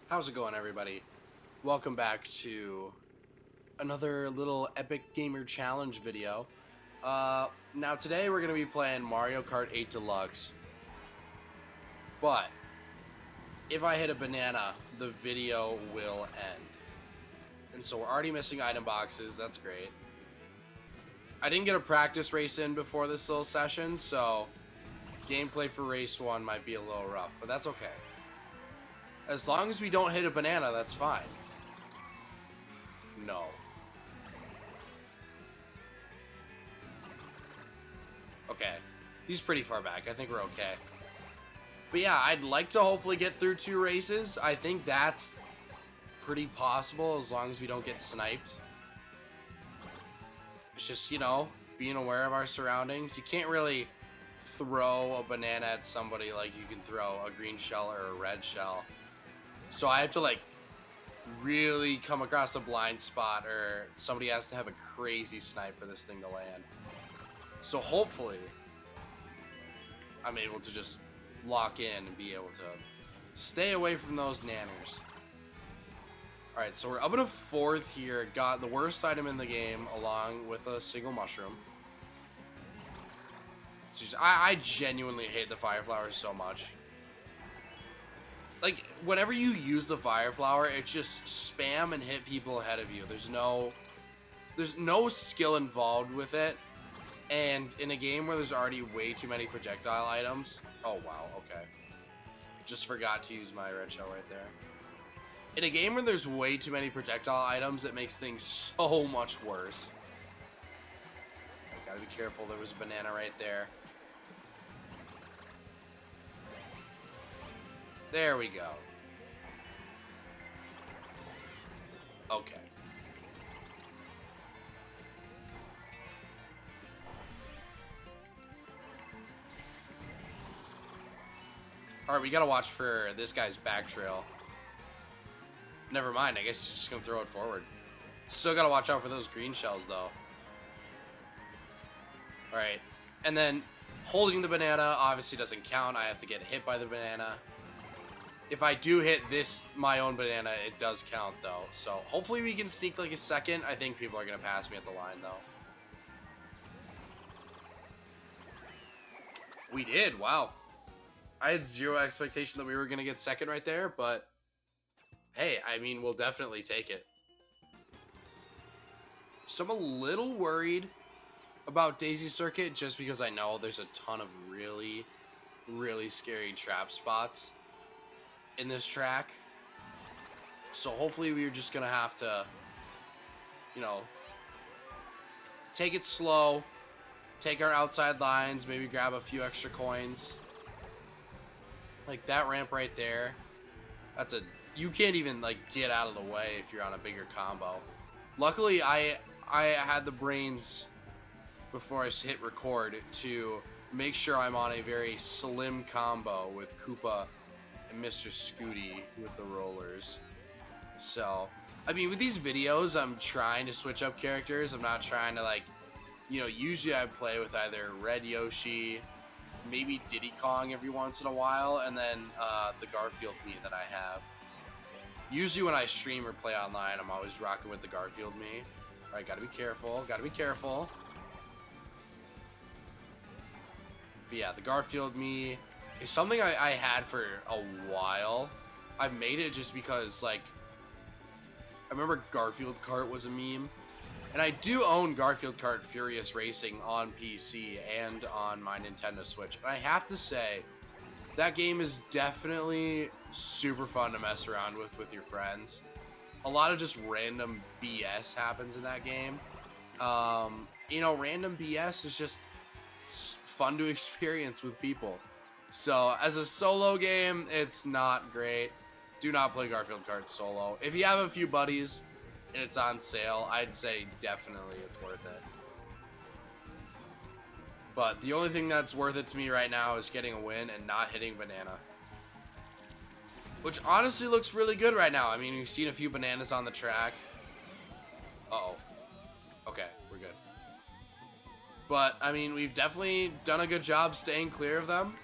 How's it going, everybody? Welcome back to another little Epic Gamer Challenge video. Now today we're going to be playing Mario Kart 8 Deluxe. But, if I hit a banana, the video will end. And so we're already missing item boxes, that's great. I didn't get a practice race in before this little session, so gameplay for race 1 might be a little rough, but that's okay. As long as we don't hit a banana, that's fine. No. Okay. He's pretty far back. I think we're okay. But yeah, I'd like to hopefully get through 2 races. I think that's pretty possible as long as we don't get sniped. It's just, you know, being aware of our surroundings. You can't really throw a banana at somebody like you can throw a green shell or a red shell. So I have to, like, really come across a blind spot, or somebody has to have a crazy snipe for this thing to land. So hopefully I'm able to just lock in and be able to stay away from those nanners. Alright, so we're up in a 4th here. Got the worst item in the game along with a single mushroom. So I genuinely hate the fire flower so much. Like, whenever you use the fire flower, it's just spam and hit people ahead of you. There's no skill involved with it. And in a game where there's already way too many projectile items... Oh, wow, okay. Just forgot to use my red shell right there. In a game where there's way too many projectile items, it makes things so much worse. I gotta be careful, there was a banana right there. There we go. Okay. Alright, we gotta watch for this guy's back trail. Never mind, I guess he's just gonna throw it forward. Still gotta watch out for those green shells, though. Alright. And then, holding the banana obviously doesn't count. I have to get hit by the banana. If I do hit my own banana, it does count, though. So, hopefully we can sneak, like, a second. I think people are going to pass me at the line, though. We did, wow. I had zero expectation that we were going to get second right there, but... Hey, I mean, we'll definitely take it. So, I'm a little worried about Daisy Circuit, just because I know there's a ton of really, really scary trap spots in this track. So hopefully we're just gonna have to, you know, take it slow, take our outside lines, maybe grab a few extra coins. Like that ramp right there, you can't even like get out of the way if you're on a bigger combo. Luckily I had the brains before I hit record to make sure I'm on a very slim combo with Koopa and Mr. Scooty with the rollers. So, I mean, with these videos, I'm trying to switch up characters. I'm not trying to, like, you know, usually I play with either Red Yoshi, maybe Diddy Kong every once in a while, and then the Garfield me that I have. Usually when I stream or play online, I'm always rocking with the Garfield me. Alright, gotta be careful, gotta be careful. But yeah, the Garfield me is something I had for a while. I made it just because, like, I remember Garfield Kart was a meme. And I do own Garfield Kart Furious Racing on PC and on my Nintendo Switch. And I have to say, that game is definitely super fun to mess around with your friends. A lot of just random BS happens in that game. You know, random BS is just fun to experience with people. So, as a solo game, it's not great. Do not play Garfield Kart solo. If you have a few buddies and it's on sale, I'd say definitely it's worth it. But the only thing that's worth it to me right now is getting a win and not hitting banana. Which honestly looks really good right now. I mean, we've seen a few bananas on the track. Uh-oh. Okay, we're good. But, I mean, we've definitely done a good job staying clear of them.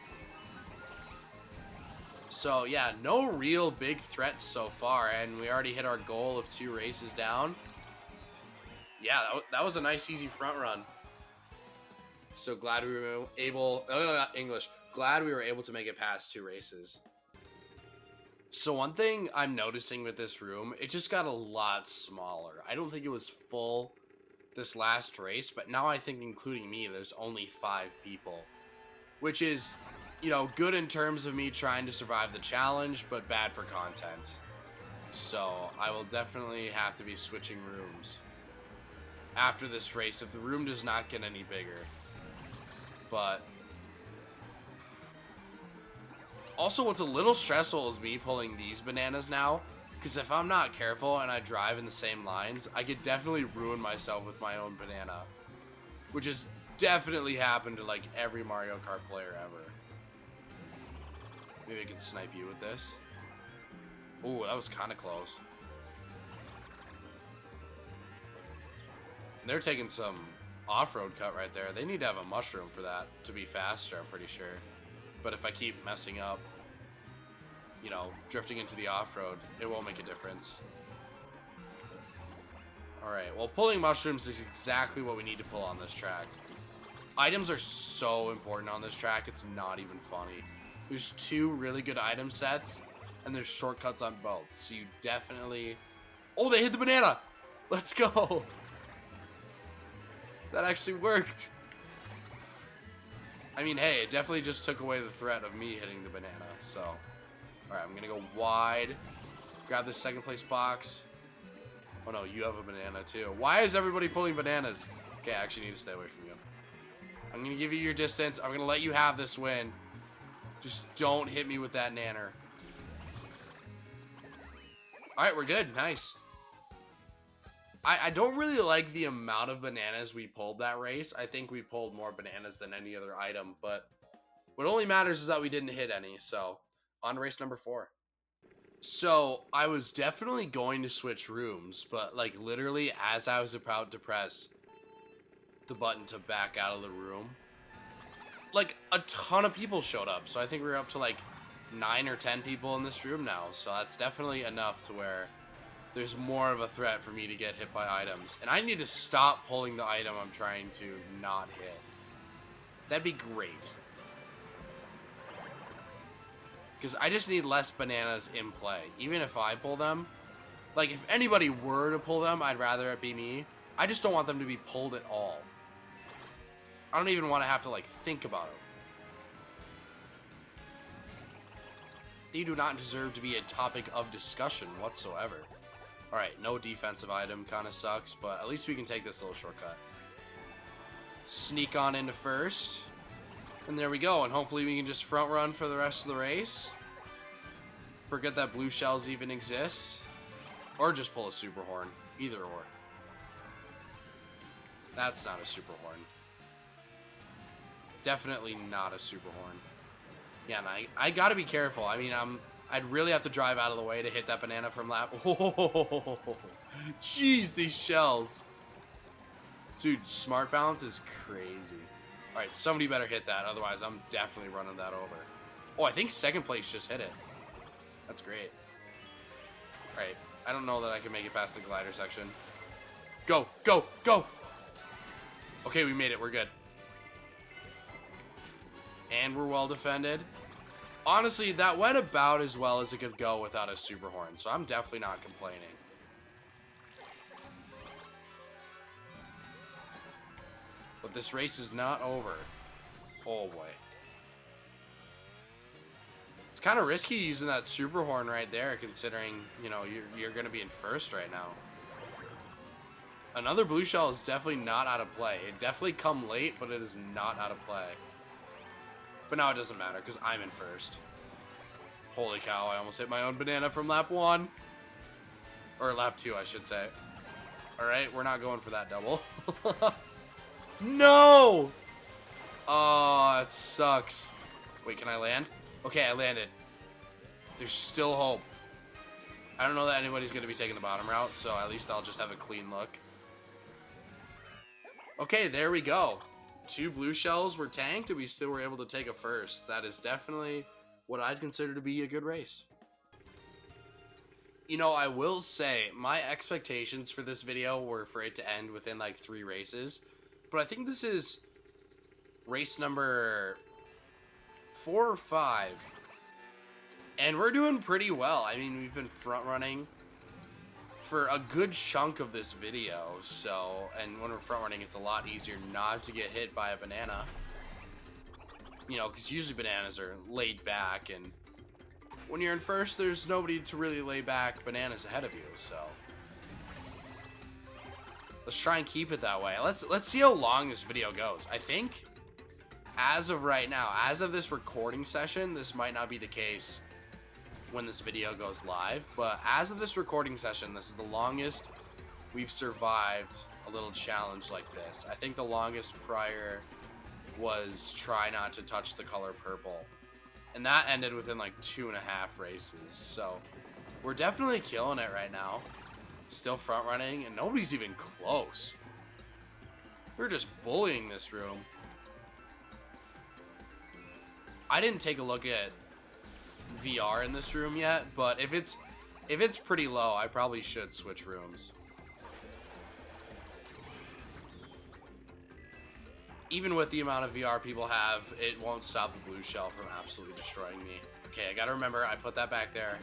So yeah, no real big threats so far, and we already hit our goal of 2 races down. Yeah, that was a nice easy front run. So glad we were able, English, glad we were able to make it past 2 races. So one thing I'm noticing with this room, it just got a lot smaller. I don't think it was full this last race, but now I think including me, there's only 5 people. Which is, you know, good in terms of me trying to survive the challenge, but bad for content. So I will definitely have to be switching rooms after this race if the room does not get any bigger. But also, what's a little stressful is me pulling these bananas now, because if I'm not careful and I drive in the same lines, I could definitely ruin myself with my own banana, which has definitely happened to like every Mario Kart player ever. Maybe I can snipe you with this. Ooh, that was kind of close. And they're taking some off-road cut right there. They need to have a mushroom for that to be faster, I'm pretty sure. But if I keep messing up, you know, drifting into the off-road, it won't make a difference. Alright, well, pulling mushrooms is exactly what we need to pull on this track. Items are so important on this track, it's not even funny. There's 2 really good item sets, and there's shortcuts on both. So you definitely... Oh, they hit the banana! Let's go! That actually worked. I mean, hey, it definitely just took away the threat of me hitting the banana, so. Alright, I'm going to go wide. Grab this second place box. Oh no, you have a banana too. Why is everybody pulling bananas? Okay, I actually need to stay away from you. I'm going to give you your distance. I'm going to let you have this win. Just don't hit me with that nanner. Alright, we're good. Nice. I don't really like the amount of bananas we pulled that race. I think we pulled more bananas than any other item, but what only matters is that we didn't hit any. So, on race number 4. So, I was definitely going to switch rooms, but like literally as I was about to press the button to back out of the room, like a ton of people showed up. So I think we're up to like 9 or 10 people in this room now. So that's definitely enough to where there's more of a threat for me to get hit by items. And I need to stop pulling the item I'm trying to not hit. That'd be great. Because I just need less bananas in play. Even if I pull them. Like, if anybody were to pull them, I'd rather it be me. I just don't want them to be pulled at all. I don't even want to have to, like, think about them. They do not deserve to be a topic of discussion whatsoever. Alright, no defensive item, kind of sucks, but at least we can take this little shortcut. Sneak on into first. And there we go, and hopefully we can just front run for the rest of the race. Forget that blue shells even exist. Or just pull a super horn. Either or. That's not a super horn. Definitely not a super horn. Yeah, and I gotta be careful. I mean, I'd really have to drive out of the way to hit that banana from lap. Oh, jeez, these shells. Dude, smart balance is crazy. Alright, somebody better hit that, otherwise I'm definitely running that over. Oh, I think second place just hit it. That's great. Alright, I don't know that I can make it past the glider section. Go, go, go! Okay, we made it, we're good. And we're well defended. Honestly, that went about as well as it could go without a super horn, so I'm definitely not complaining. But this race is not over. Oh boy. It's kind of risky using that super horn right there, considering, you know, you're going to be in first right now. Another blue shell is definitely not out of play. It definitely come late, but it is not out of play. But now it doesn't matter, because I'm in first. Holy cow, I almost hit my own banana from lap 1. Or lap 2, I should say. Alright, we're not going for that double. No! Oh, it sucks. Wait, can I land? Okay, I landed. There's still hope. I don't know that anybody's going to be taking the bottom route, so at least I'll just have a clean look. Okay, there we go. 2 blue shells were tanked, and we still were able to take a first. That is definitely what I'd consider to be a good race. You know, I will say my expectations for this video were for it to end within like 3 races, but I think this is race number 4 or 5, and we're doing pretty well. I mean, we've been front running for a good chunk of this video, so, and when we're front running, it's a lot easier not to get hit by a banana, you know, because usually bananas are laid back, and when you're in first, there's nobody to really lay back bananas ahead of you, so let's try and keep it that way. Let's see how long this video goes. I think as of right now, as of this recording session, this might not be the case when this video goes live, but as of this recording session, this is the longest we've survived a little challenge like this. I think the longest prior was try not to touch the color purple, and that ended within like 2.5 races, so we're definitely killing it right now. Still front running, and nobody's even close. We're just bullying this room. I didn't take a look at VR in this room yet, but if it's pretty low, I probably should switch rooms. Even with the amount of VR people have, it won't stop the blue shell from absolutely destroying me. Okay, I gotta remember, I put that back there.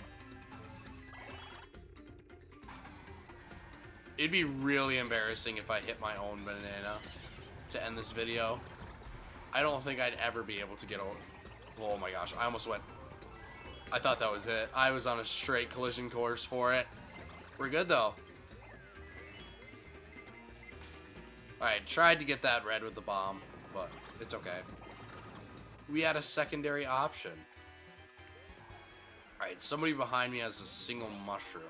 It'd be really embarrassing if I hit my own banana to end this video. I don't think I'd ever be able to get over. Oh my gosh, I almost went. I thought that was it. I was on a straight collision course for it. We're good though. Alright, tried to get that red with the bomb, but it's okay. We had a secondary option. Alright, somebody behind me has a single mushroom.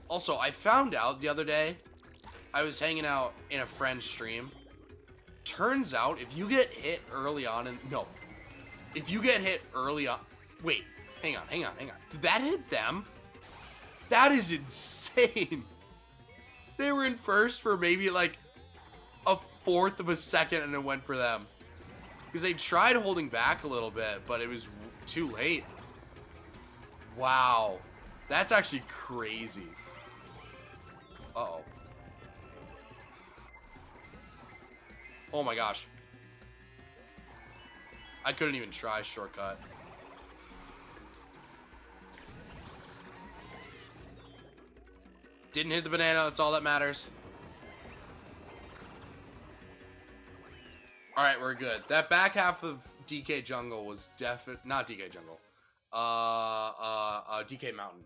Also, I found out the other day, I was hanging out in a friend's stream. Turns out, if you get hit early on, if you get hit early on, wait, hang on. Did that hit them? That is insane. They were in first for maybe like a 1/4 of a second, and it went for them. Because they tried holding back a little bit, but it was too late. Wow. That's actually crazy. Uh-oh. Oh my gosh. I couldn't even try shortcut. Didn't hit the banana, that's all that matters. Alright, we're good. That back half of DK Jungle was not DK Jungle. DK Mountain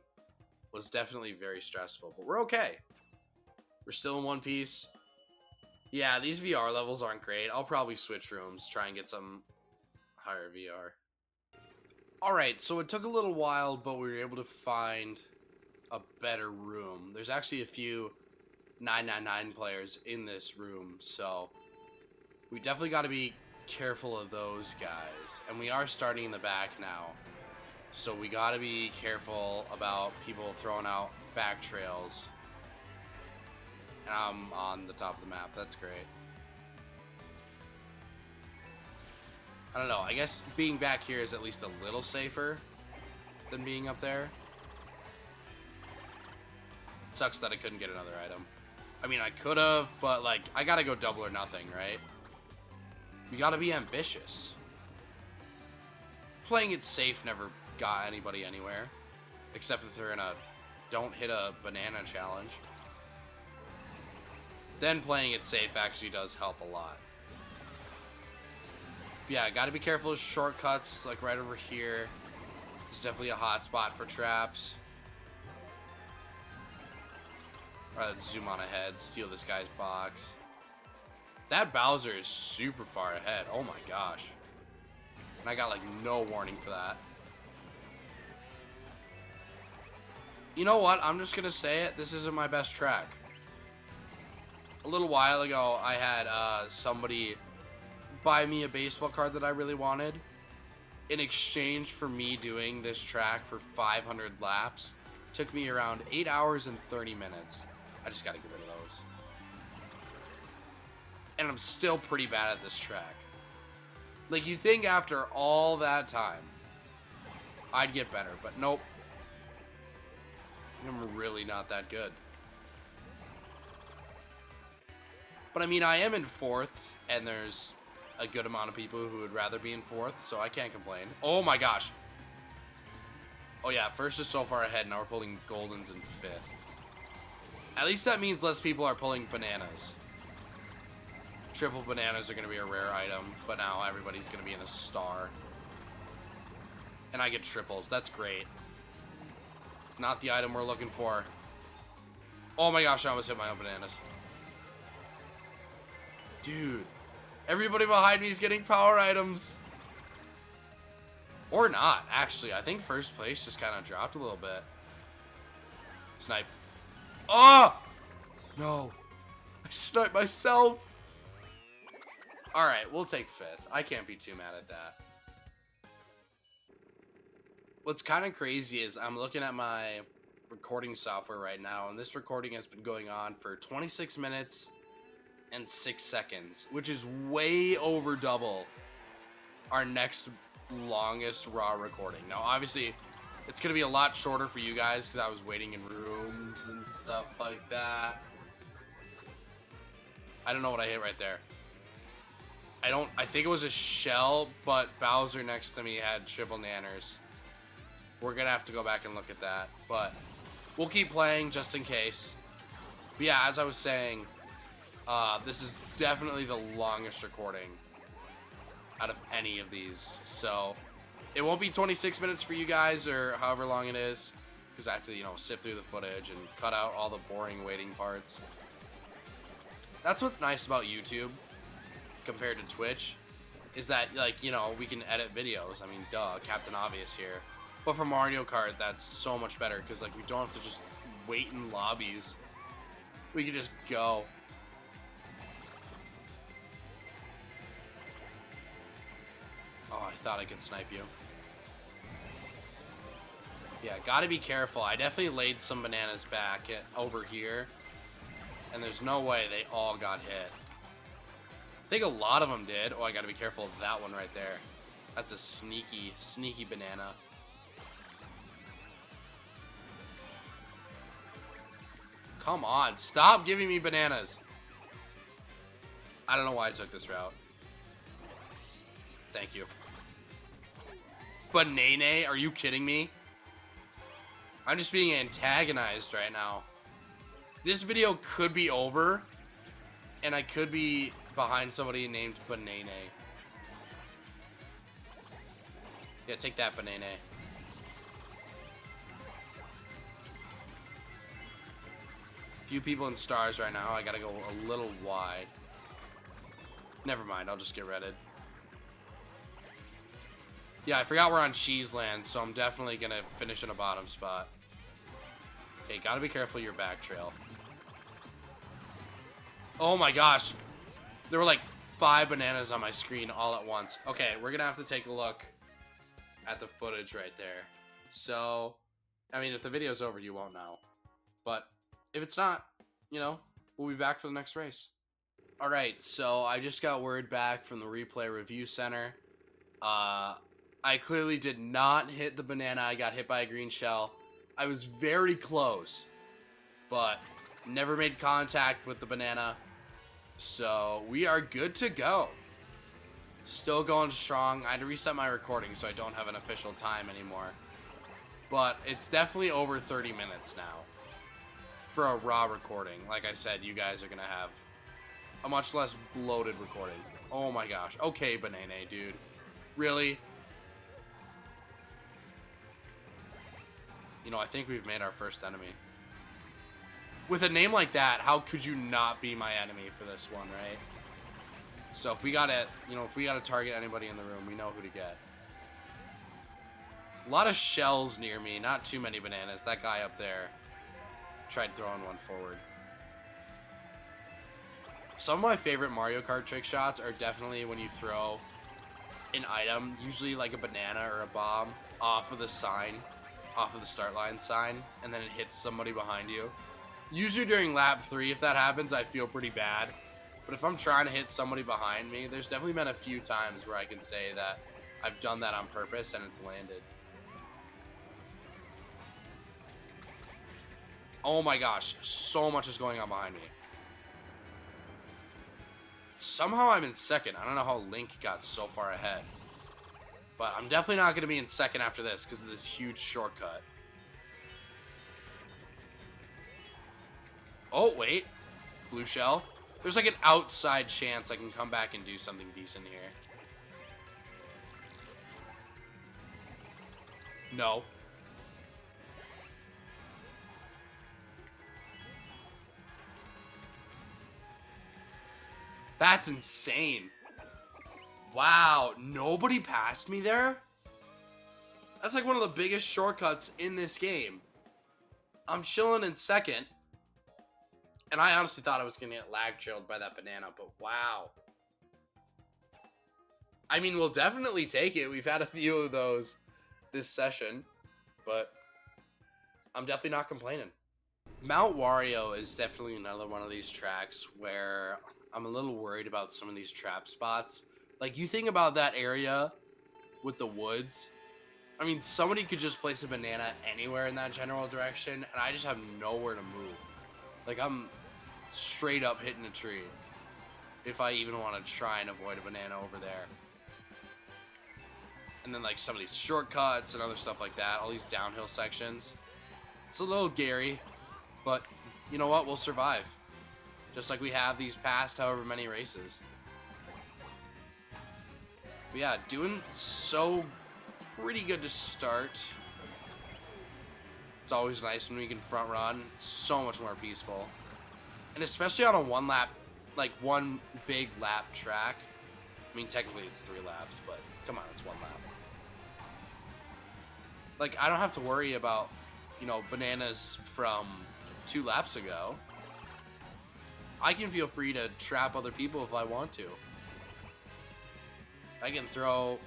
was definitely very stressful, but we're okay. We're still in one piece. Yeah, these VR levels aren't great. I'll probably switch rooms, try and get some higher VR. Alright, so it took a little while, but we were able to find a better room. There's actually a few 999 players in this room, so we definitely got to be careful of those guys. And we are starting in the back now, so we got to be careful about people throwing out back trails. And I'm on the top of the map. That's great. I don't know. I guess being back here is at least a little safer than being up there. It sucks that I couldn't get another item. I mean, I could have, but like, I gotta go double or nothing, right? You gotta be ambitious. Playing it safe never got anybody anywhere. Except if they're in a don't hit a banana challenge. Then playing it safe actually does help a lot. Yeah, gotta be careful of shortcuts, like right over here. It's definitely a hot spot for traps. Alright, let's zoom on ahead, steal this guy's box. That Bowser is super far ahead, oh my gosh. And I got like no warning for that. You know what, I'm just gonna say it, this isn't my best track. A little while ago, I had somebody buy me a baseball card that I really wanted in exchange for me doing this track for 500 laps. Took me around 8 hours and 30 minutes. I just gotta get rid of those. And I'm still pretty bad at this track. Like, you think after all that time, I'd get better, but nope. I'm really not that good. But I mean, I am in fourths, and there's a good amount of people who would rather be in fourth, so I can't complain. Oh my gosh. Oh yeah, first is so far ahead, now we're pulling goldens in fifth. At least that means less people are pulling bananas. Triple bananas are going to be a rare item, but now everybody's going to be in a star. And I get triples. That's great. It's not the item we're looking for. Oh my gosh, I almost hit my own bananas. Dude. Everybody behind me is getting power items. Or not, actually. I think first place just kind of dropped a little bit. Snipe. Oh! No. I sniped myself. Alright, we'll take fifth. I can't be too mad at that. What's kind of crazy is I'm looking at my recording software right now, and this recording has been going on for 26 minutes and 6 seconds, which is way over double our next longest raw recording. Now, obviously, it's going to be a lot shorter for you guys because I was waiting in rooms and stuff like that. I don't know what I hit right there. I think it was a shell, but Bowser next to me had triple nanners. We're going to have to go back and look at that, but we'll keep playing just in case. But yeah, as I was saying, this is definitely the longest recording out of any of these. So it won't be 26 minutes for you guys or however long it is, because I have to, you know, sift through the footage and cut out all the boring waiting parts. That's what's nice about YouTube compared to Twitch, is that, like, you know, we can edit videos. I mean, duh, Captain Obvious here. But for Mario Kart, that's so much better, because, like, we don't have to just wait in lobbies. We can just go. Oh, I thought I could snipe you. Yeah, gotta be careful. I definitely laid some bananas back over here, and there's no way they all got hit. I think a lot of them did. Oh, I gotta be careful of that one right there. That's a sneaky, sneaky banana. Come on, stop giving me bananas. I don't know why I took this route. Thank you. Banana? Are you kidding me? I'm just being antagonized right now. This video could be over, and I could be behind somebody named Banana. Yeah, take that, Banana. Few people in stars right now. I gotta go a little wide. Never mind, I'll just get redded. Yeah, I forgot we're on Cheese Land, so I'm definitely gonna finish in a bottom spot. Okay, gotta be careful of your back trail. Oh my gosh. There were like 5 bananas on my screen all at once. Okay, we're gonna have to take a look at the footage right there. So, I mean, if the video's over, you won't know. But if it's not, you know, we'll be back for the next race. Alright, so I just got word back from the replay review center. I clearly did not hit the banana. I got hit by a green shell. I was very close, but never made contact with the banana. So we are good to go. Still going strong. I had to reset my recording so I don't have an official time anymore. But it's definitely over 30 minutes now for a raw recording. Like I said, you guys are going to have a much less bloated recording. Oh my gosh. Okay, Banana, dude. Really? You know, I think we've made our first enemy. With a name like that, how could you not be my enemy for this one, right? So if we gotta, you know, if we gotta target anybody in the room, we know who to get. A lot of shells near me, not too many bananas. That guy up there tried throwing one forward. Some of my favorite Mario Kart trick shots are definitely when you throw an item, usually like a banana or a bomb, off of the sign, off of the start line sign, and then it hits somebody behind you. Usually during lap 3, if that happens, I feel pretty bad, But if I'm trying to hit somebody behind me, there's definitely been a few times where I can say that I've done that on purpose and it's landed. Oh my gosh, so much is going on behind me. Somehow I'm in second. I don't know how Link got so far ahead. But I'm definitely not going to be in second after this because of this huge shortcut. Oh, wait. Blue shell. There's like an outside chance I can come back and do something decent here. No. That's insane. Wow, nobody passed me there? That's like one of the biggest shortcuts in this game. I'm chilling in second. And I honestly thought I was going to get lag trailed by that banana, but wow. I mean, we'll definitely take it. We've had a few of those this session, but I'm definitely not complaining. Mount Wario is definitely another one of these tracks where I'm a little worried about some of these trap spots. Like, you think about that area with the woods. I mean, somebody could just place a banana anywhere in that general direction, and I just have nowhere to move. Like, I'm straight up hitting a tree if I even want to try and avoid a banana over there. And then, like, some of these shortcuts and other stuff like that, all these downhill sections. It's a little scary, but you know what? We'll survive. Just like we have these past however many races. But yeah, doing so pretty good to start. It's always nice when we can front run. It's so much more peaceful. And especially on a one lap, like one big lap track. I mean, technically it's 3 laps, but come on, it's 1 lap. Like, I don't have to worry about, you know, bananas from 2 laps ago. I can feel free to trap other people if I want to. I can throw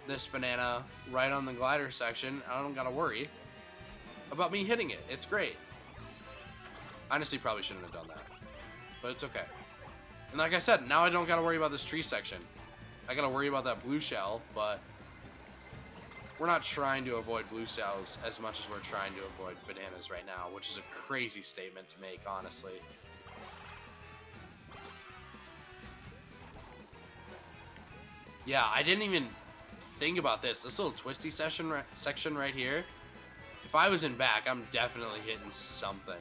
this banana right on the glider section. I don't gotta worry about me hitting it. It's great. Honestly, probably shouldn't have done that, but it's okay. And like I said, now I don't gotta worry about this tree section. I gotta worry about that blue shell, but we're not trying to avoid blue shells as much as we're trying to avoid bananas right now, which is a crazy statement to make, honestly. Yeah, I didn't even think about this. This little twisty section right here. If I was in back, I'm definitely hitting something.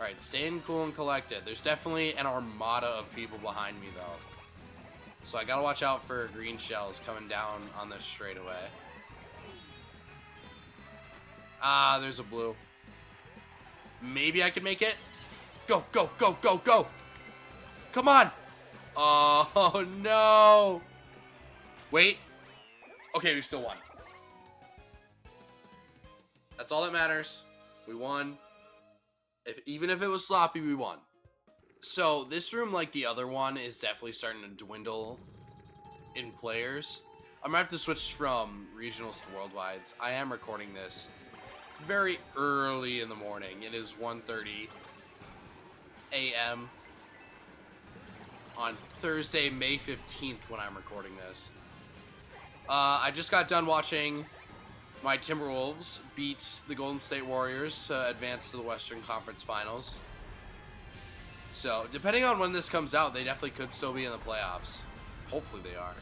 Alright, staying cool and collected. There's definitely an armada of people behind me, though. So I gotta watch out for green shells coming down on this straightaway. Ah, there's a blue. Maybe I can make it. Go, go, go, go, go! Come on! Oh, no! Wait. Okay, we still won. That's all that matters. We won. Even if it was sloppy, we won. So, this room, like the other one, is definitely starting to dwindle in players. I'm gonna have to switch from regionals to worldwides. I am recording this very early in the morning. It is 1:30 a.m. on Thursday, May 15th when I'm recording this. I just got done watching my Timberwolves beat the Golden State Warriors to advance to the Western Conference Finals. So, depending on when this comes out, they definitely could still be in the playoffs. Hopefully they are.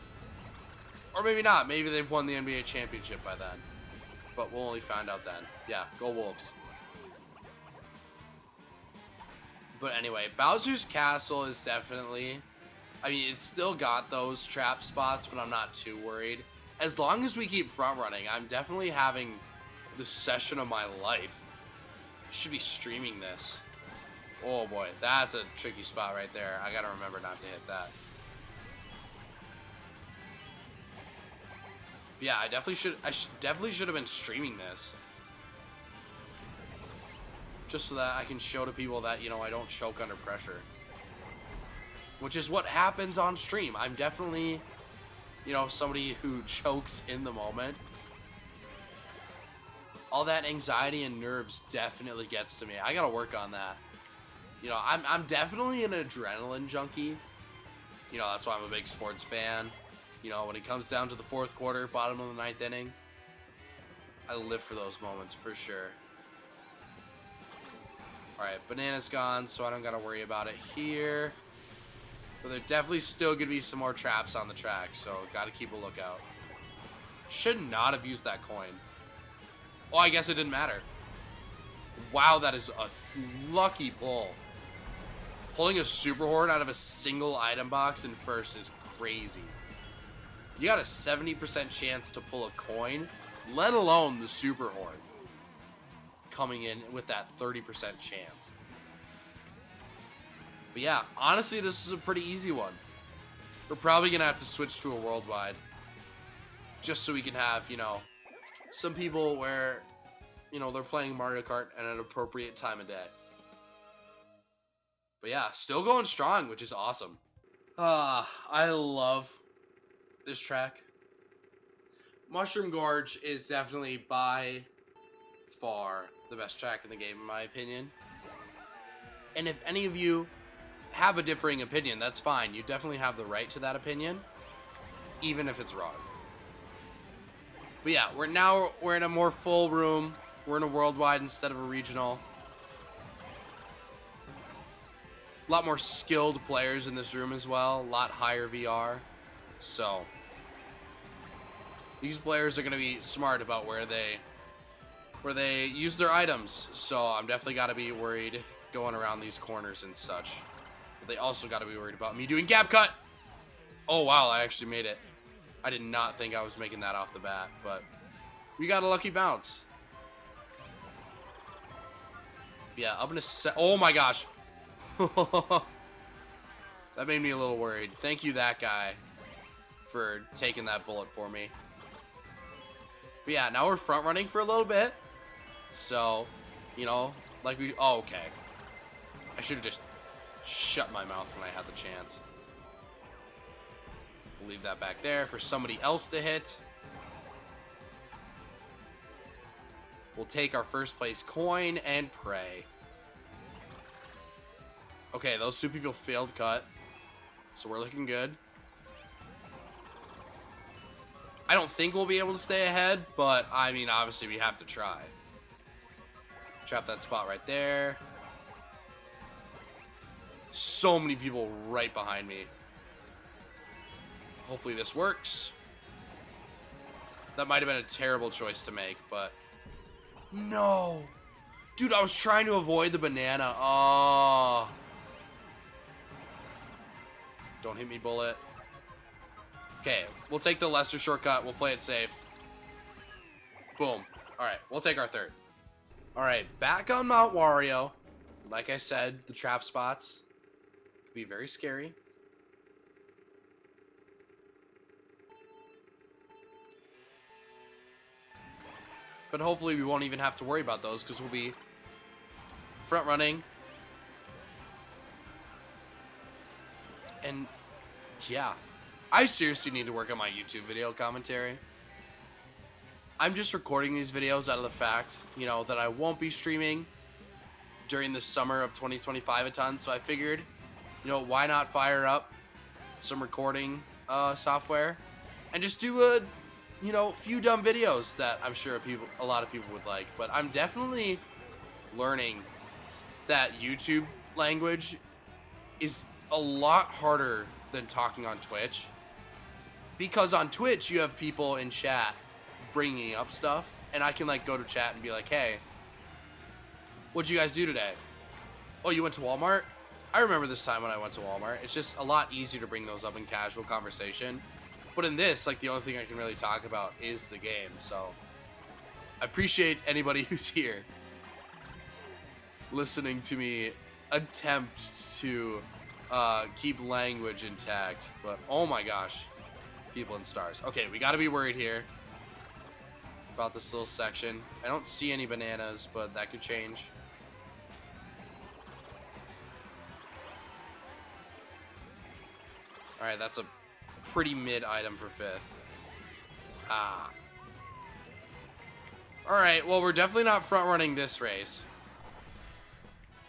Or maybe not. Maybe they've won the NBA championship by then. But we'll only find out then. Yeah, go Wolves. But anyway, Bowser's Castle is definitely... I mean, it's still got those trap spots, but I'm not too worried. As long as we keep front running, I'm definitely having the session of my life. I should be streaming this. Oh boy, that's a tricky spot right there. I gotta remember not to hit that. But yeah, I definitely should have been streaming this. Just so that I can show to people that, you know, I don't choke under pressure. Which is what happens on stream. I'm definitely, you know, somebody who chokes in the moment. all that anxiety and nerves definitely gets to me. I gotta work on that. You know, I'm definitely an adrenaline junkie. You know, that's why I'm a big sports fan. You know, when it comes down to the fourth quarter, bottom of the ninth inning, I live for those moments for sure. Alright, banana's gone, so I don't gotta worry about it here. But there's definitely still gonna be some more traps on the track, so gotta keep a lookout. Should not have used that coin. Oh, I guess it didn't matter. Wow, that is a lucky pull. Pulling a super horn out of a single item box in first is crazy. You got a 70% chance to pull a coin, let alone the super horn coming in with that 30% chance. But yeah, honestly, this is a pretty easy one. We're probably going to have to switch to a worldwide just so we can have, you know, some people where, you know, they're playing Mario Kart at an appropriate time of day. But yeah, still going strong, which is awesome. I love this track. Mushroom Gorge is definitely by far the best track in the game, in my opinion. And if any of you have a differing opinion, that's fine. You definitely have the right to that opinion, even if it's wrong. But yeah, we're in a more full room. We're in a worldwide instead of a regional. A lot more skilled players in this room as well. A lot higher VR. So these players are going to be smart about where they use their items. So I'm definitely got to be worried going around these corners and such. But they also got to be worried about me doing gap cut. Oh, wow. I actually made it. I did not think I was making that off the bat, but we got a lucky bounce. Yeah, up in a set. Oh my gosh. That made me a little worried. Thank you, that guy, for taking that bullet for me. But yeah, now we're front running for a little bit. So, you know, like we... Oh, okay. I should have just shut my mouth when I had the chance. We'll leave that back there for somebody else to hit. We'll take our first place coin and pray. Okay, those two people failed cut. So we're looking good. I don't think we'll be able to stay ahead, but I mean, obviously we have to try. Trap that spot right there. So many people right behind me. Hopefully this works. That might have been a terrible choice to make, but... No! Dude, I was trying to avoid the banana. Oh. Don't hit me, bullet. Okay, we'll take the lesser shortcut. We'll play it safe. Boom. Alright, we'll take our third. Alright, back on Mount Wario. Like I said, the trap spots could be very scary. But hopefully we won't even have to worry about those because we'll be front running. And yeah, I seriously need to work on my YouTube video commentary. I'm just recording these videos out of the fact, you know, that I won't be streaming during the summer of 2025 a ton. So I figured, you know, why not fire up some recording software and just do a, you know, few dumb videos that I'm sure a lot of people would like. But I'm definitely learning that YouTube language is a lot harder than talking on Twitch, because on Twitch you have people in chat bringing up stuff, and I can like go to chat and be like, hey, what'd you guys do today? Oh, you went to Walmart? I remember this time when I went to Walmart. It's just a lot easier to bring those up in casual conversation. But in this, like, the only thing I can really talk about is the game. So I appreciate anybody who's here listening to me attempt to keep language intact. But oh my gosh, people in stars. Okay, we got to be worried here about this little section. I don't see any bananas, but that could change. Alright, that's a pretty mid item for fifth. Ah. Alright, well, we're definitely not front running this race.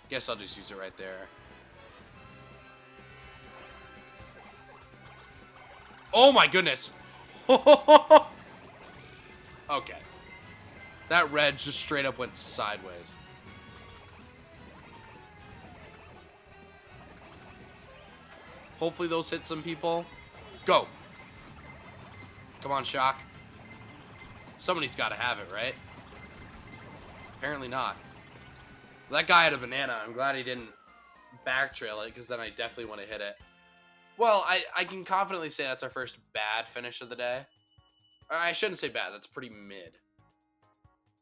Guess I'll just use it right there. Oh my goodness. Okay. That red just straight up went sideways. Hopefully those hit some people. Go. Come on, Shock. Somebody's got to have it, right? Apparently not. That guy had a banana. I'm glad he didn't back trail it, because then I definitely want to hit it. Well, I can confidently say that's our first bad finish of the day. I shouldn't say bad. That's pretty mid.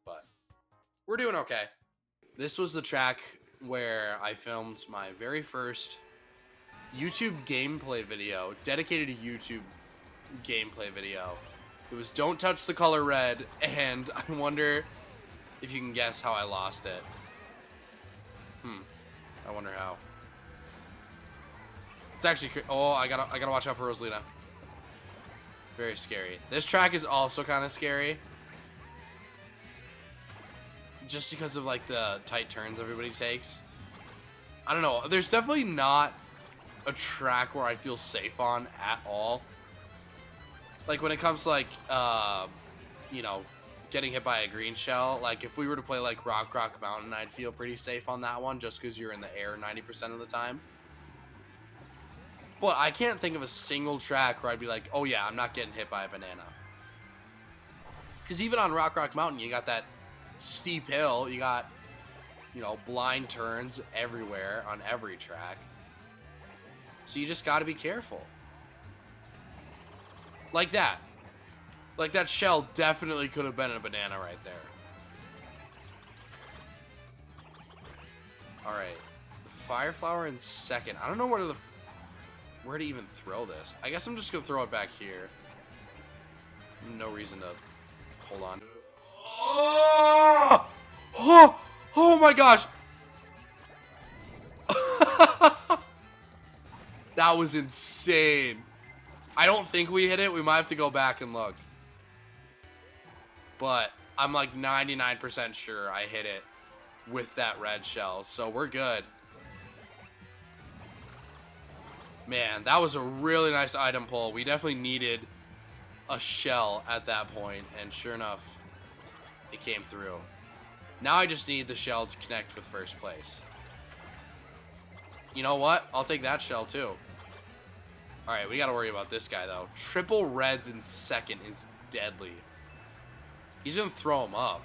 But we're doing okay. This was the track where I filmed my very first YouTube gameplay video, dedicated to YouTube gameplay video. It was Don't Touch the Color Red, and I wonder if you can guess how I lost it. I wonder how. It's actually, oh, I gotta watch out for Rosalina. Very scary. This track is also kind of scary. Just because of like the tight turns everybody takes. I don't know. There's definitely not a track where I feel safe on at all. Like when it comes to like, you know, getting hit by a green shell. Like if we were to play like Rock Mountain, I'd feel pretty safe on that one just because you're in the air 90% of the time. But I can't think of a single track where I'd be like, oh yeah, I'm not getting hit by a banana. Because even on Rock Mountain, you got that steep hill. You got, you know, blind turns everywhere on every track. So you just got to be careful. Like that. Like that shell definitely could have been a banana right there. Alright. Fire Flower in second. I don't know where to even throw this. I guess I'm just going to throw it back here. No reason to hold on. Oh! Oh! Oh my gosh! That was insane. I don't think we hit it. We might have to go back and look. But I'm like 99% sure I hit it with that red shell. So we're good. Man, that was a really nice item pull. We definitely needed a shell at that point. And sure enough, it came through. Now I just need the shell to connect with first place. You know what? I'll take that shell too. Alright, we gotta worry about this guy though. Triple reds in second is deadly. He's gonna throw him up.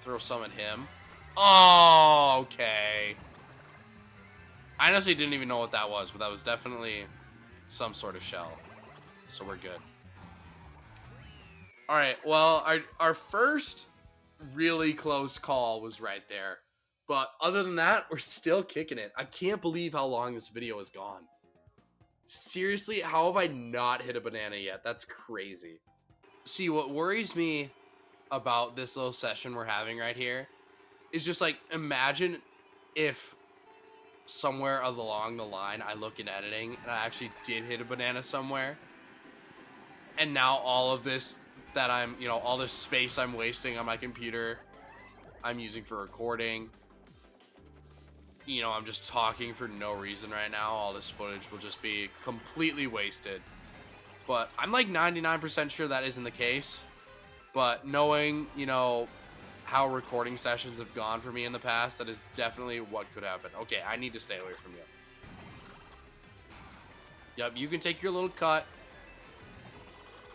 Throw some at him. Oh, okay. I honestly didn't even know what that was, but that was definitely some sort of shell. So we're good. Alright, well, our first really close call was right there. But other than that, we're still kicking it. I can't believe how long this video has gone. Seriously, how have I not hit a banana yet? That's crazy. See, what worries me about this little session we're having right here is just like, imagine if somewhere along the line I look in editing and I actually did hit a banana somewhere. And now all of this that I'm, you know, all this space I'm wasting on my computer, I'm using for recording. You know, I'm just talking for no reason right now. All this footage will just be completely wasted. But I'm like 99% sure that isn't the case. But knowing, you know, how recording sessions have gone for me in the past, that is definitely what could happen. Okay, I need to stay away from you. Yep, you can take your little cut.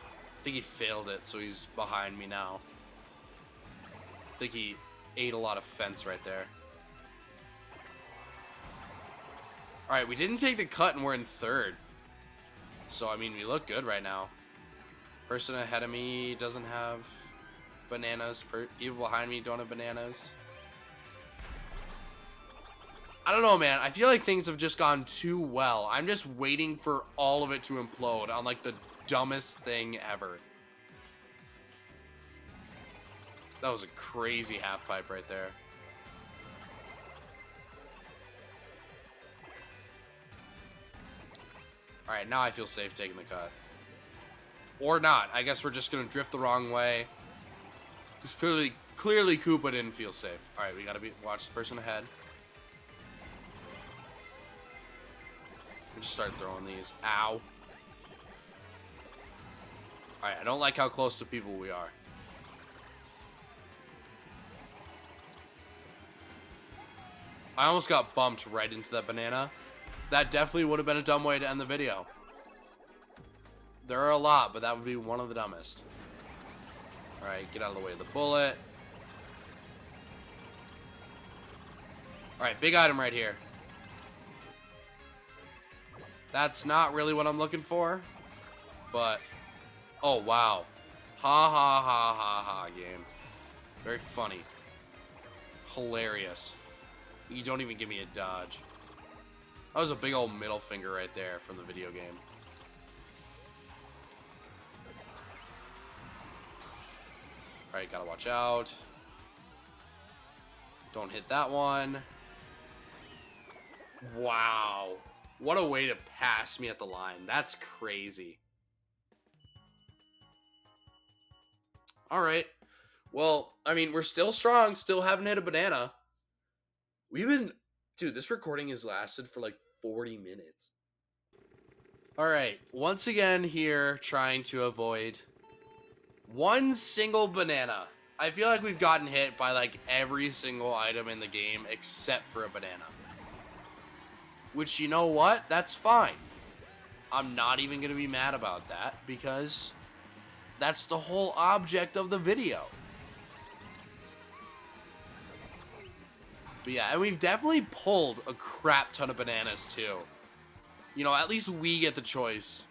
I think he failed it, so he's behind me now. I think he ate a lot of fence right there. Alright, we didn't take the cut and we're in third. So, I mean, we look good right now. Person ahead of me doesn't have bananas. People behind me don't have bananas. I don't know, man. I feel like things have just gone too well. I'm just waiting for all of it to implode on, like, the dumbest thing ever. That was a crazy half pipe right there. Alright, now I feel safe taking the cut. Or not. I guess we're just going to drift the wrong way. Because clearly Koopa didn't feel safe. Alright, we got to watch the person ahead. We just start throwing these. Ow. Alright, I don't like how close to people we are. I almost got bumped right into that banana. That definitely would have been a dumb way to end the video. There are a lot, but that would be one of the dumbest. Alright, get out of the way of the bullet. Alright, big item right here. That's not really what I'm looking for. But, oh wow. Ha ha ha ha ha game. Very funny. Hilarious. You don't even give me a dodge. That was a big old middle finger right there from the video game. Alright, gotta watch out. Don't hit that one. Wow. What a way to pass me at the line. That's crazy. Alright. Well, I mean, we're still strong. Still haven't hit a banana. We've been... Dude, this recording has lasted for like 40 minutes. Alright. Once again here, trying to avoid one single banana. I feel like we've gotten hit by like every single item in the game except for a banana. Which, you know what? That's fine. I'm not even going to be mad about that because that's the whole object of the video. But yeah, and we've definitely pulled a crap ton of bananas too. You know, at least we get the choice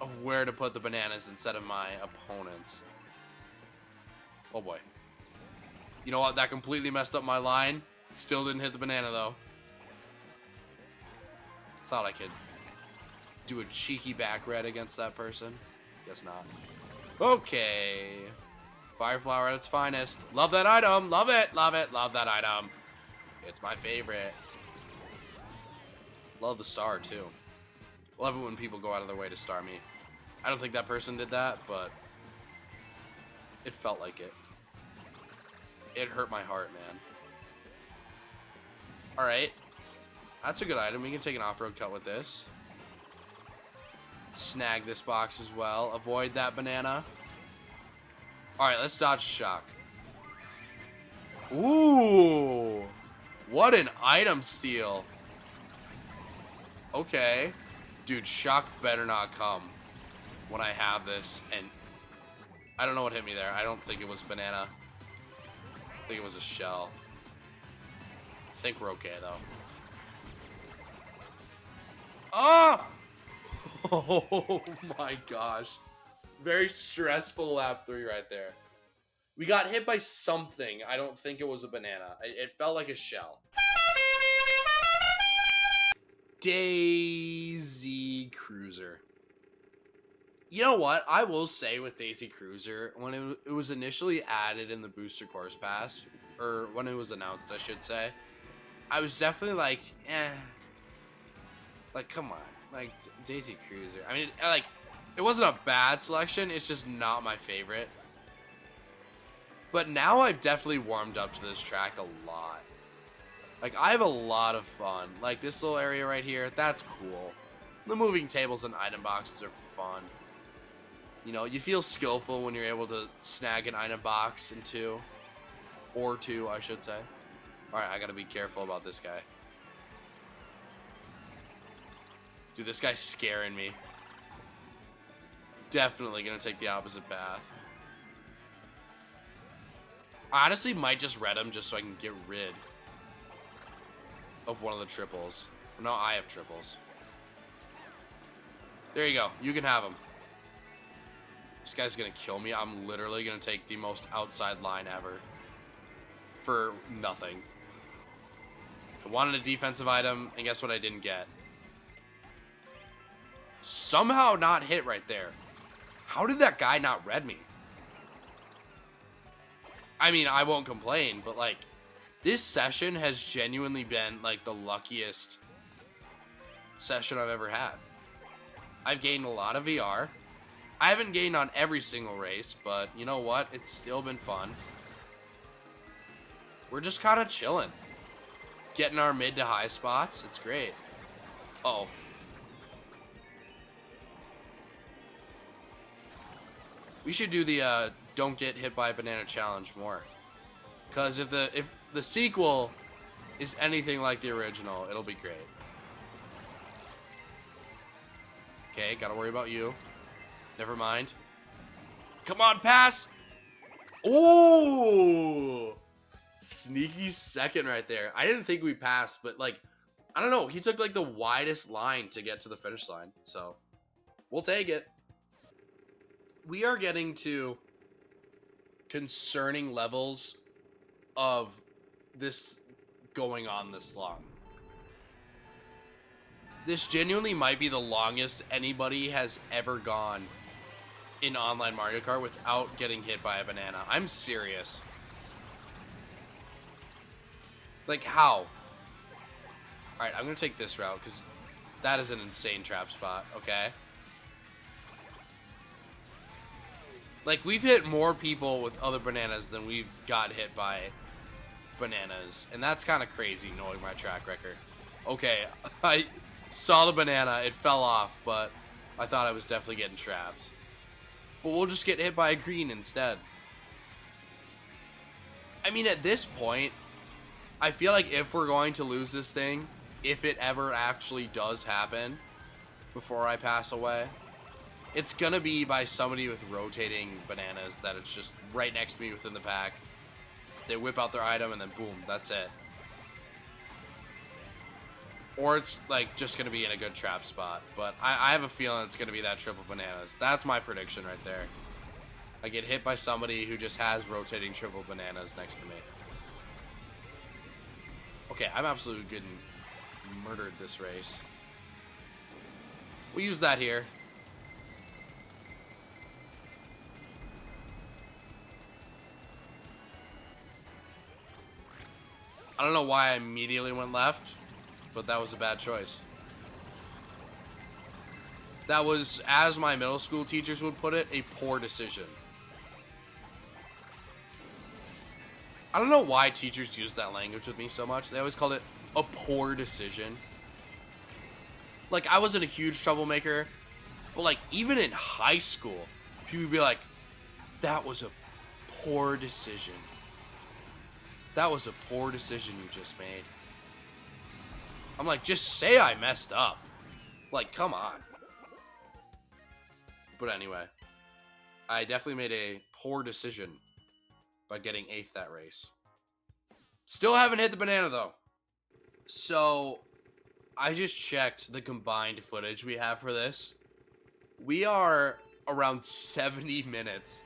of where to put the bananas instead of my opponents. Oh boy. You know what? That completely messed up my line. Still didn't hit the banana though. Thought I could do a cheeky back red against that person. Guess not. Okay. Fire flower at its finest. Love that item. Love it. Love it. Love that item. It's my favorite. Love the star too. Love it when people go out of their way to star me. I don't think that person did that, but it felt like it. It hurt my heart, man. Alright. That's a good item. We can take an off-road cut with this. Snag this box as well. Avoid that banana. Alright, let's dodge shock. Ooh! What an item steal. Okay. Dude, shock better not come when I have this. And I don't know what hit me there. I don't think it was banana. I think it was a shell. I think we're okay, though. Ah! Oh my gosh. Very stressful lap 3 right there. We got hit by something. I don't think it was a banana. It felt like a shell. Daisy Cruiser. You know what? I will say with Daisy Cruiser, when it was initially added in the Booster Course Pass, or when it was announced, I should say, I was definitely like, eh. Like, come on. Like, Daisy Cruiser. I mean, like, it wasn't a bad selection. It's just not my favorite. But now I've definitely warmed up to this track a lot. Like, I have a lot of fun. Like, this little area right here, that's cool. The moving tables and item boxes are fun. You know, you feel skillful when you're able to snag an item box in 2. Or 2, I should say. Alright, I gotta be careful about this guy. Dude, this guy's scaring me. Definitely gonna take the opposite path. I honestly might just red him just so I can get rid of one of the triples. No, I have triples. There you go. You can have him. This guy's gonna kill me. I'm literally gonna take the most outside line ever. For nothing. I wanted a defensive item, and guess what I didn't get? Somehow not hit right there. How did that guy not red me? I mean, I won't complain, but like, this session has genuinely been like the luckiest session I've ever had. I've gained a lot of VR. I haven't gained on every single race, but you know what? It's still been fun. We're just kind of chilling. Getting our mid to high spots. It's great. Uh-oh. We should do the don't get hit by a banana challenge more. Because if the sequel is anything like the original, it'll be great. Okay, gotta worry about you. Never mind. Come on, pass! Ooh! Sneaky second right there. I didn't think we passed, but like, I don't know. He took like the widest line to get to the finish line. So, we'll take it. We are getting to concerning levels of this going on this long. This genuinely might be the longest anybody has ever gone in online Mario Kart without getting hit by a banana. I'm serious. Like, how? Alright, I'm gonna take this route, because that is an insane trap spot, okay? Like, we've hit more people with other bananas than we've got hit by bananas. And that's kind of crazy, knowing my track record. Okay, I saw the banana, it fell off, but I thought I was definitely getting trapped. But we'll just get hit by a green instead. I mean, at this point, I feel like if we're going to lose this thing, if it ever actually does happen before I pass away, it's gonna be by somebody with rotating bananas that it's just right next to me within the pack. They whip out their item and then boom, that's it. Or it's like just gonna be in a good trap spot. But I have a feeling it's gonna be that triple bananas. That's my prediction right there. I get hit by somebody who just has rotating triple bananas next to me. Okay, I'm absolutely getting murdered this race. We'll use that here. I don't know why I immediately went left, but that was a bad choice. That was, as my middle school teachers would put it, a poor decision. I don't know why teachers use that language with me so much. They always called it a poor decision. Like, I wasn't a huge troublemaker, but like, even in high school, people would be like, that was a poor decision. That was a poor decision you just made. I'm like, just say I messed up. Like, come on. But anyway, I definitely made a poor decision by getting 8th that race. Still haven't hit the banana, though. So, I just checked the combined footage we have for this. We are around 70 minutes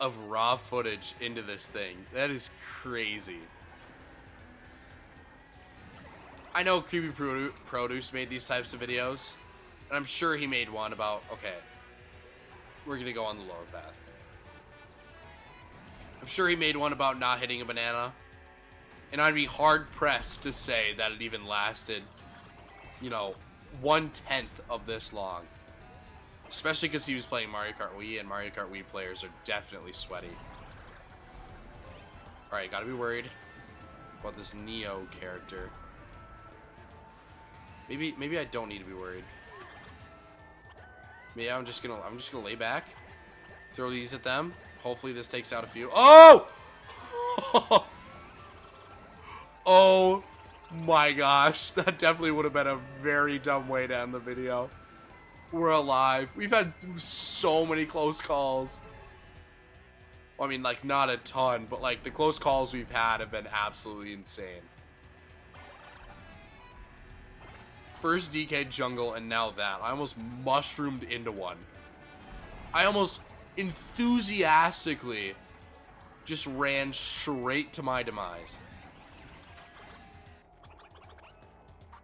of raw footage into this thing. That is crazy. I know Creepy Produce made these types of videos, and I'm sure he made one about, okay, we're gonna go on the lower path. I'm sure he made one about not hitting a banana, and I'd be hard pressed to say that it even lasted, you know, 1/10 of this long. Especially because he was playing Mario Kart Wii, and Mario Kart Wii players are definitely sweaty. Alright, gotta be worried about this Neo character. Maybe I don't need to be worried. Maybe I'm just gonna lay back, throw these at them. Hopefully this takes out a few. Oh! Oh my gosh, that definitely would have been a very dumb way to end the video. We're alive. We've had so many close calls. Well, I mean, like, not a ton, but like the close calls we've had have been absolutely insane. First DK jungle and now that. I almost mushroomed into one. I almost enthusiastically just ran straight to my demise.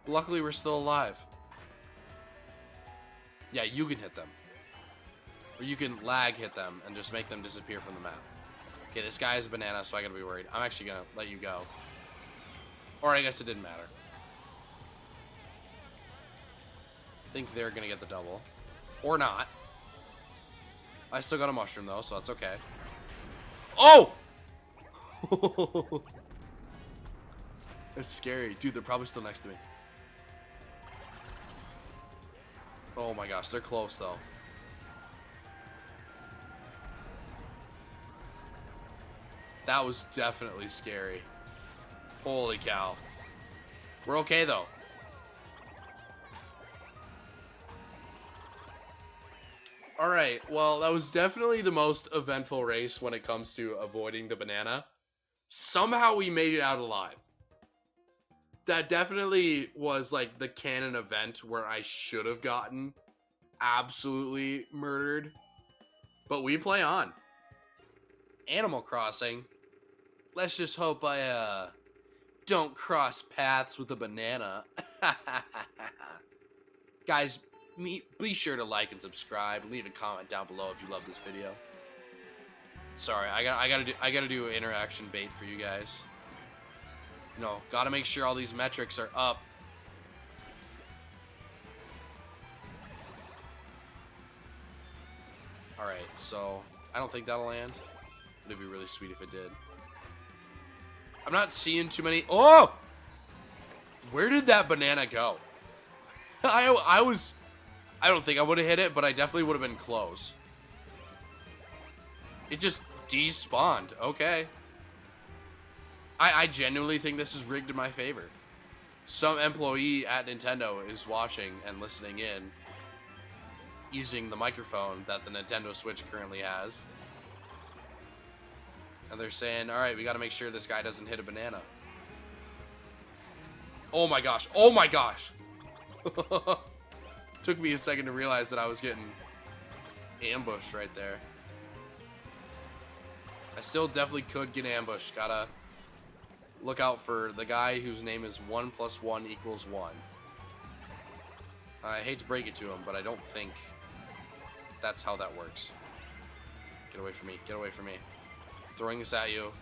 Luckily, we're still alive. Yeah, you can hit them. Or you can lag hit them and just make them disappear from the map. Okay, this guy is a banana, so I gotta be worried. I'm actually gonna let you go. Or I guess it didn't matter. I think they're gonna get the double. Or not. I still got a mushroom though, so that's okay. Oh! That's scary. Dude, they're probably still next to me. Oh my gosh, they're close though. That was definitely scary. Holy cow. We're okay though. Alright, well, that was definitely the most eventful race when it comes to avoiding the banana. Somehow we made it out alive. That definitely was like the canon event where I should have gotten absolutely murdered. But we play on. Animal Crossing. Let's just hope I don't cross paths with a banana. Guys, be sure to like and subscribe. Leave a comment down below if you love this video. Sorry, I gotta do interaction bait for you guys. You know, gotta make sure all these metrics are up. Alright, so I don't think that'll land. It'd be really sweet if it did. I'm not seeing too many. Oh! Where did that banana go? I don't think I would have hit it, but I definitely would have been close. It just despawned. Okay. I genuinely think this is rigged in my favor. Some employee at Nintendo is watching and listening in using the microphone that the Nintendo Switch currently has. And they're saying, alright, we gotta make sure this guy doesn't hit a banana. Oh my gosh. Oh my gosh. Took me a second to realize that I was getting ambushed right there. I still definitely could get ambushed. Gotta look out for the guy whose name is 1 + 1 = 1. I hate to break it to him, but I don't think that's how that works. Get away from me. Get away from me. I'm throwing this at you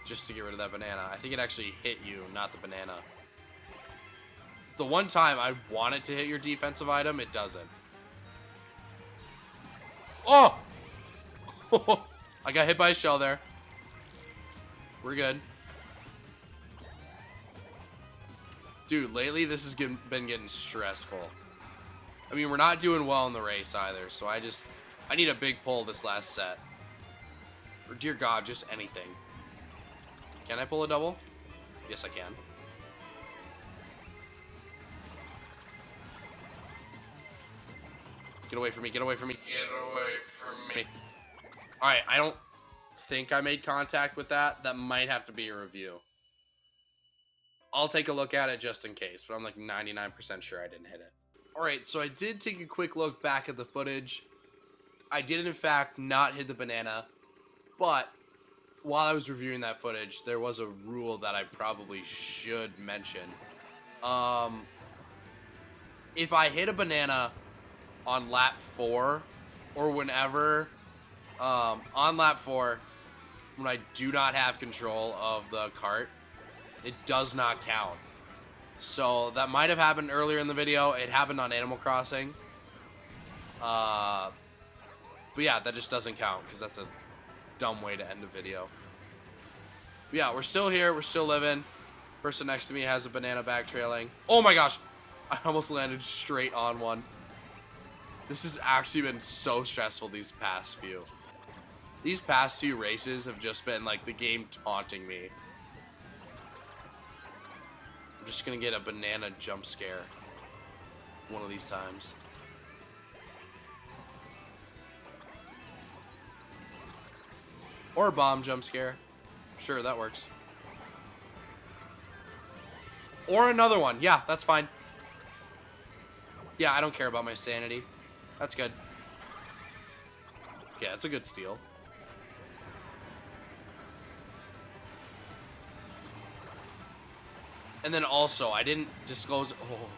just to get rid of that banana. I think it actually hit you, not the banana. The one time I want it to hit your defensive item, it doesn't. Oh! I got hit by a shell there. We're good. Dude, lately this has been getting stressful. I mean, we're not doing well in the race either, so I need a big pull this last set. Or dear God, just anything. Can I pull a double? Yes, I can. Get away from me, get away from me, get away from me. Alright, I don't think I made contact with that. That might have to be a review. I'll take a look at it just in case, but I'm like 99% sure I didn't hit it. Alright, so I did take a quick look back at the footage. I did in fact not hit the banana, but while I was reviewing that footage, there was a rule that I probably should mention. If I hit a banana on lap 4 or whenever on lap 4 when I do not have control of the cart, it does not count. So that might have happened earlier in the video. It happened on Animal Crossing. But yeah, that just doesn't count because that's a dumb way to end a video. But yeah, we're still here. We're still living. Person next to me has a banana bag trailing. Oh my gosh. I almost landed straight on one. This has actually been so stressful these past few. These past few races have just been like the game taunting me. I'm just gonna get a banana jump scare one of these times. Or a bomb jump scare. Sure, that works. Or another one. Yeah, that's fine. Yeah, I don't care about my sanity. That's good. Okay, that's a good steal. And then also, I didn't disclose... Oh,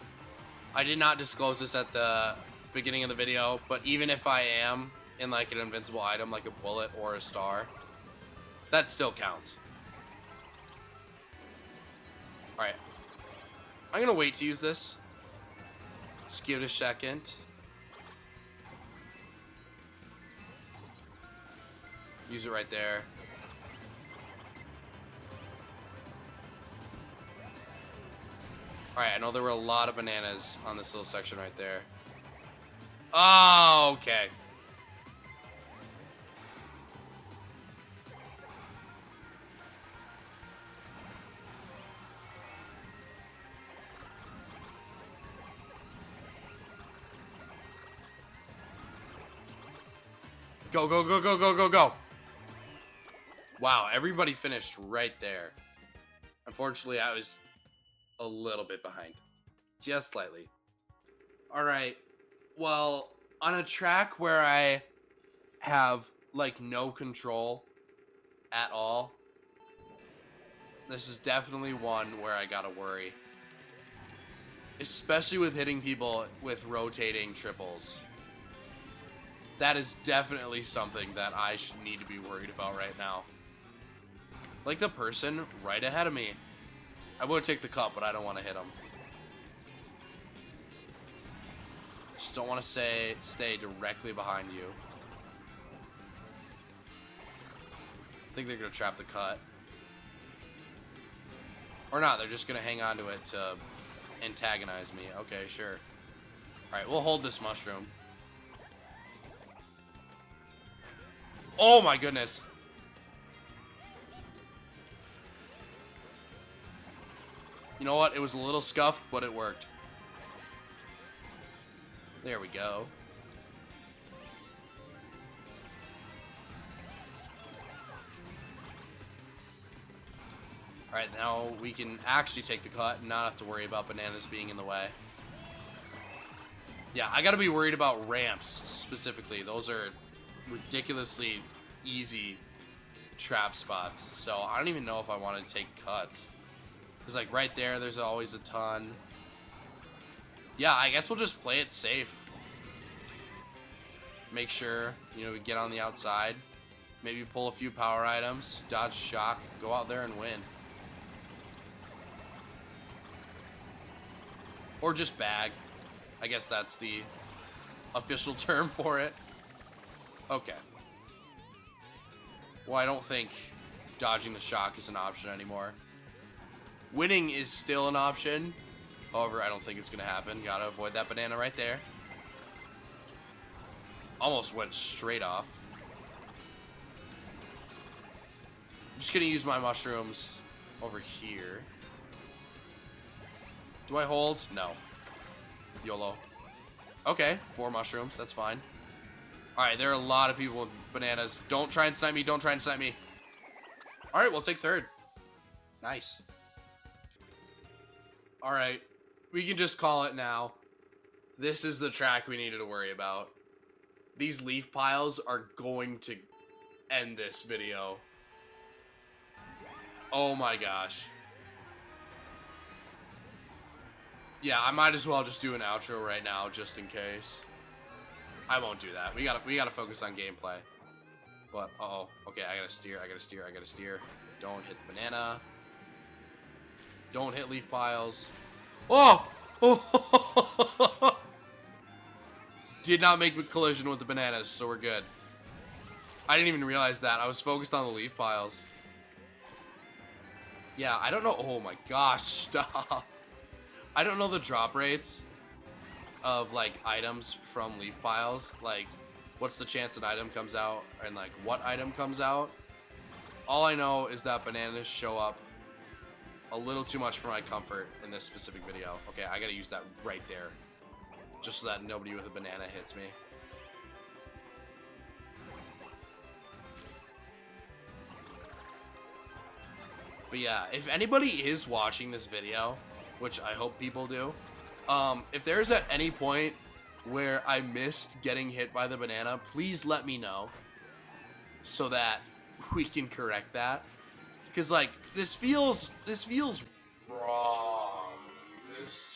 I did not disclose this at the beginning of the video, but even if I am in like an invincible item, like a bullet or a star, that still counts. Alright. I'm going to wait to use this. Just give it a second. Use it right there. Alright, I know there were a lot of bananas on this little section right there. Oh, okay. Go, go, go, go, go, go, go. Wow, everybody finished right there. Unfortunately, I was a little bit behind. Just slightly. Alright. Well, on a track where I have, like, no control at all, this is definitely one where I gotta worry. Especially with hitting people with rotating triples. That is definitely something that I should need to be worried about right now. Like the person right ahead of me. I would take the cup, but I don't want to hit him. Just don't want to stay directly behind you. I think they're going to trap the cut. Or not, they're just going to hang on to it to antagonize me. Okay, sure. Alright, we'll hold this mushroom. Oh my goodness. You know what? It was a little scuffed, but it worked. There we go. Alright, now we can actually take the cut and not have to worry about bananas being in the way. Yeah, I gotta be worried about ramps, specifically. Those are ridiculously easy trap spots. So I don't even know if I want to take cuts. Because, like, right there, there's always a ton. Yeah, I guess we'll just play it safe. Make sure, you know, we get on the outside. Maybe pull a few power items. Dodge shock. Go out there and win. Or just bag. I guess that's the official term for it. Okay. Well, I don't think dodging the shock is an option anymore. Winning is still an option. However, I don't think it's going to happen. Gotta avoid that banana right there. Almost went straight off. I'm just going to use my mushrooms over here. Do I hold? No. YOLO. Okay, 4 mushrooms. That's fine. Alright, there are a lot of people with bananas. Don't try and snipe me. Don't try and snipe me. Alright, we'll take third. Nice. Alright, we can just call it now. This is the track we needed to worry about. These leaf piles are going to end this video. Oh my gosh. Yeah, I might as well just do an outro right now, just in case. I won't do that. We gotta focus on gameplay. But uh-oh. Okay, I gotta steer. Don't hit the banana. Don't hit leaf piles. Oh! Oh! Did not make a collision with the bananas, so we're good. I didn't even realize that. I was focused on the leaf piles. Yeah, I don't know. Oh my gosh, stop. I don't know the drop rates of, like, items from leaf piles. Like, what's the chance an item comes out and, like, what item comes out. All I know is that bananas show up a little too much for my comfort in this specific video. Okay, I gotta use that right there. Just so that nobody with a banana hits me. But yeah, if anybody is watching this video, which I hope people do, if there's at any point where I missed getting hit by the banana, please let me know so that we can correct that. Because, like, this feels wrong. This